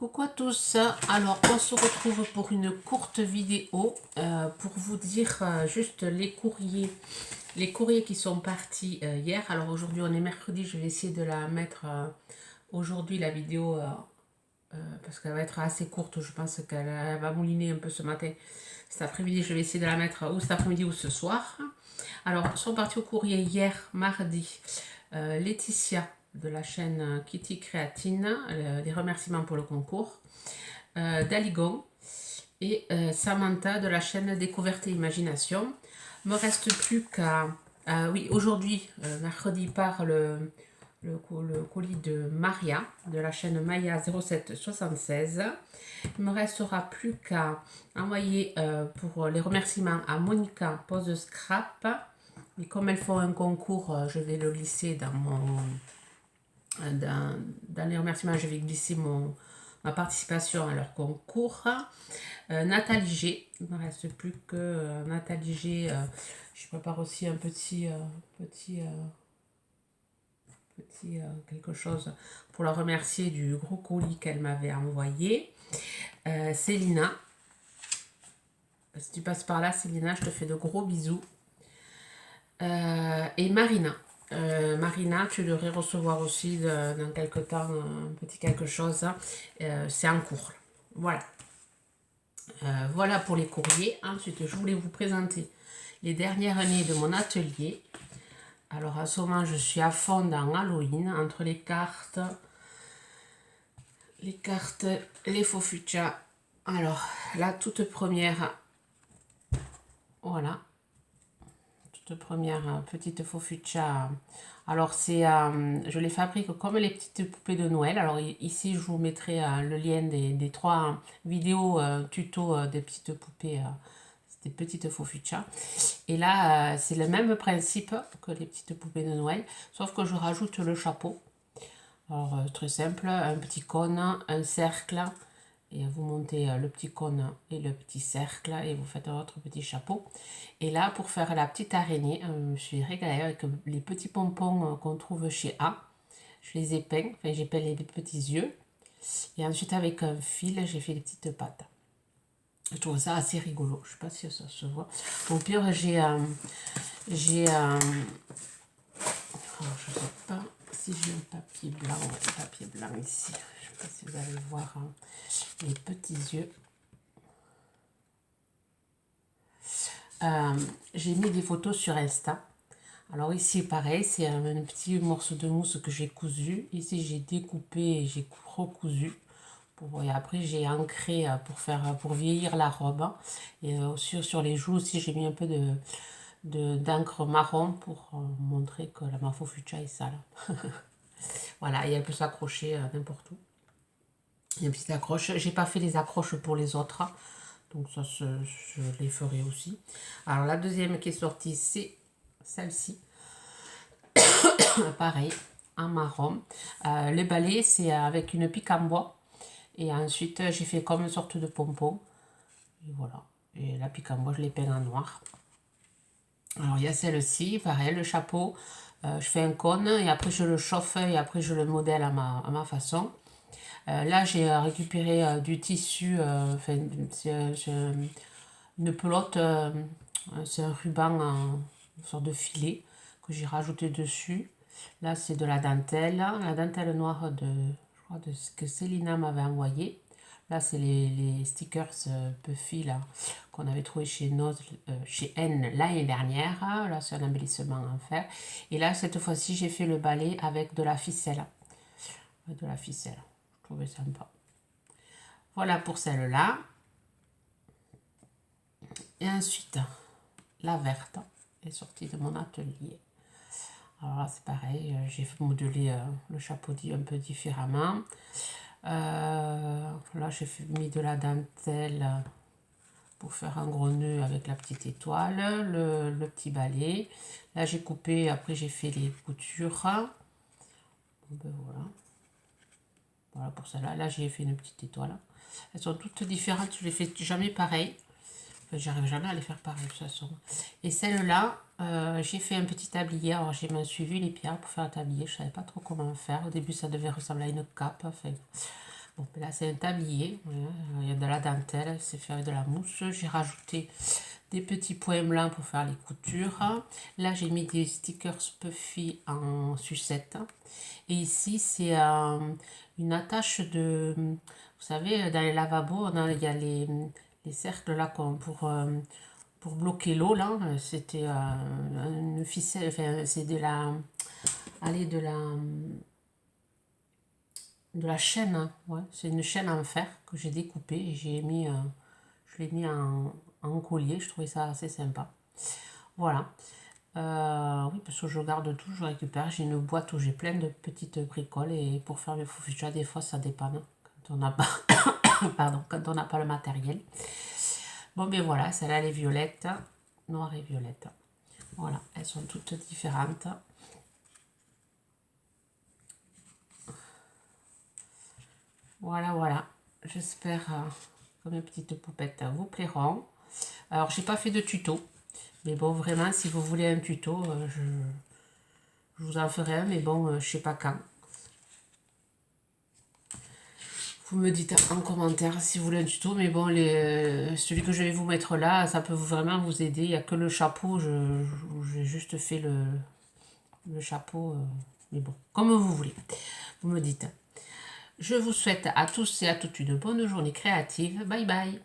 Coucou à tous, alors on se retrouve pour une courte vidéo pour vous dire juste les courriers qui sont partis hier. Alors aujourd'hui on est mercredi, je vais essayer de la mettre aujourd'hui la vidéo parce qu'elle va être assez courte, je pense qu'elle va mouliner un peu ce matin. Cet après-midi je vais essayer de la mettre ou cet après-midi ou ce soir. Alors sont partis au courrier hier mardi Laetitia de la chaîne Kitty Créatine, les remerciements pour le concours, Daligon et Samantha de la chaîne Découverte et Imagination. Me reste plus qu'à... oui, aujourd'hui, mercredi, part le colis de Maria de la chaîne Maya 0776. Il me restera plus qu'à envoyer pour les remerciements à Monica Pose Scrap. Et comme elles font un concours, je vais le glisser dans mon... Dans les remerciements, je vais glisser ma participation à leur concours. Nathalie G. Il ne me reste plus que Nathalie G. Je prépare aussi un petit quelque chose pour la remercier du gros colis qu'elle m'avait envoyé. Célina. Si tu passes par là, Célina, je te fais de gros bisous. Et Marina. Marina, tu devrais recevoir aussi dans quelques temps un petit quelque chose. C'est en cours. Voilà. Voilà pour les courriers. Ensuite, je voulais vous présenter les dernières années de mon atelier. Alors, à ce moment, je suis à fond dans Halloween, entre les cartes, les faux fuchsia. Alors, la toute première, voilà. Première petite faux fuchsia. Alors c'est, je les fabrique comme les petites poupées de Noël. Alors ici je vous mettrai le lien des 3 vidéos tuto des petites poupées, des petites faux fuchsia. Et là c'est le même principe que les petites poupées de Noël, sauf que je rajoute le chapeau. Alors très simple, un petit cône, un cercle. Et vous montez le petit cône et le petit cercle et vous faites votre petit chapeau. Et là, pour faire la petite araignée, je me suis régalée avec les petits pompons qu'on trouve chez A. Je les ai peints, enfin j'ai peint les petits yeux. Et ensuite, avec un fil, j'ai fait les petites pattes. Je trouve ça assez rigolo. Je ne sais pas si ça se voit. Au pire, oh, je ne sais pas si j'ai un papier blanc. Un papier blanc ici. Je ne sais pas si vous allez voir les petits yeux. J'ai mis des photos sur Insta. Alors ici pareil, c'est un petit morceau de mousse que j'ai cousu. Ici j'ai découpé et j'ai recousu. Et après j'ai ancré pour vieillir la robe. Et sur les joues aussi j'ai mis un peu d'encre marron pour montrer que la Mafo Fuchsia est sale. Voilà, et elle peut s'accrocher n'importe où. Il y a une petite accroche. J'ai pas fait les accroches pour les autres. Donc ça, je les ferai aussi. Alors la deuxième qui est sortie, c'est celle-ci. Pareil, en marron. Le balai, c'est avec une pique en bois. Et ensuite, j'ai fait comme une sorte de pompon. Et voilà. Et la pique en bois, je l'ai peint en noir. Alors il y a celle-ci, pareil, le chapeau. Je fais un cône et après je le chauffe et après je le modèle à ma façon. Là, j'ai récupéré du tissu, c'est une pelote, c'est un ruban, une sorte de filet que j'ai rajouté dessus. Là, c'est de la dentelle noire je crois, de ce que Célina m'avait envoyé. Là, c'est les stickers Puffy là, qu'on avait trouvé chez N l'année dernière. Là, c'est un embellissement en fer. Et là, cette fois-ci, j'ai fait le balai avec de la ficelle. De la ficelle. Je trouvais sympa. Voilà pour celle-là. Et ensuite, la verte est sortie de mon atelier. Alors là, c'est pareil, j'ai modelé le chapeau un peu différemment. Là, j'ai mis de la dentelle pour faire un gros nœud avec la petite étoile, le petit balai. Là, j'ai coupé, après j'ai fait les coutures. Ben voilà. Voilà pour celle-là. Là, j'ai fait une petite étoile. Elles sont toutes différentes, je les fais jamais pareil. Enfin, j'arrive jamais à les faire pareil de toute façon. Et celle-là, j'ai fait un petit tablier. Alors, j'ai suivi les pierres pour faire un tablier. Je savais pas trop comment faire. Au début, ça devait ressembler à une cape. Enfin, Bon, ben là, c'est un tablier. Voilà, il y a de la dentelle, c'est fait avec de la mousse. J'ai rajouté des petits points blancs pour faire les coutures. Là, j'ai mis des stickers Puffy en sucette. Et ici, c'est une attache de... Vous savez, dans les lavabos, il y a les cercles là pour bloquer l'eau. Là, c'était une ficelle, enfin, c'est de la... Allez, de la chaîne, hein, ouais. C'est une chaîne en fer que j'ai découpée et je l'ai mis en collier. Je trouvais ça assez sympa. Voilà. Oui, parce que je garde tout, je récupère. J'ai une boîte où j'ai plein de petites bricoles et pour faire mes fourfitures, des fois ça dépanne quand on n'a pas, pardon, quand on n'a pas le matériel. Bon, ben voilà, celle-là elle est violette, noire et violette. Voilà, elles sont toutes différentes. Voilà, voilà. J'espère que mes petites poupettes vous plairont. Alors, j'ai pas fait de tuto. Mais bon, vraiment, si vous voulez un tuto, je vous en ferai un. Mais bon, je sais pas quand. Vous me dites en commentaire si vous voulez un tuto. Mais bon, celui que je vais vous mettre là, ça peut vraiment vous aider. Il n'y a que le chapeau. J'ai juste fait le chapeau. Mais bon, comme vous voulez. Vous me dites. Je vous souhaite à tous et à toutes une bonne journée créative. Bye bye.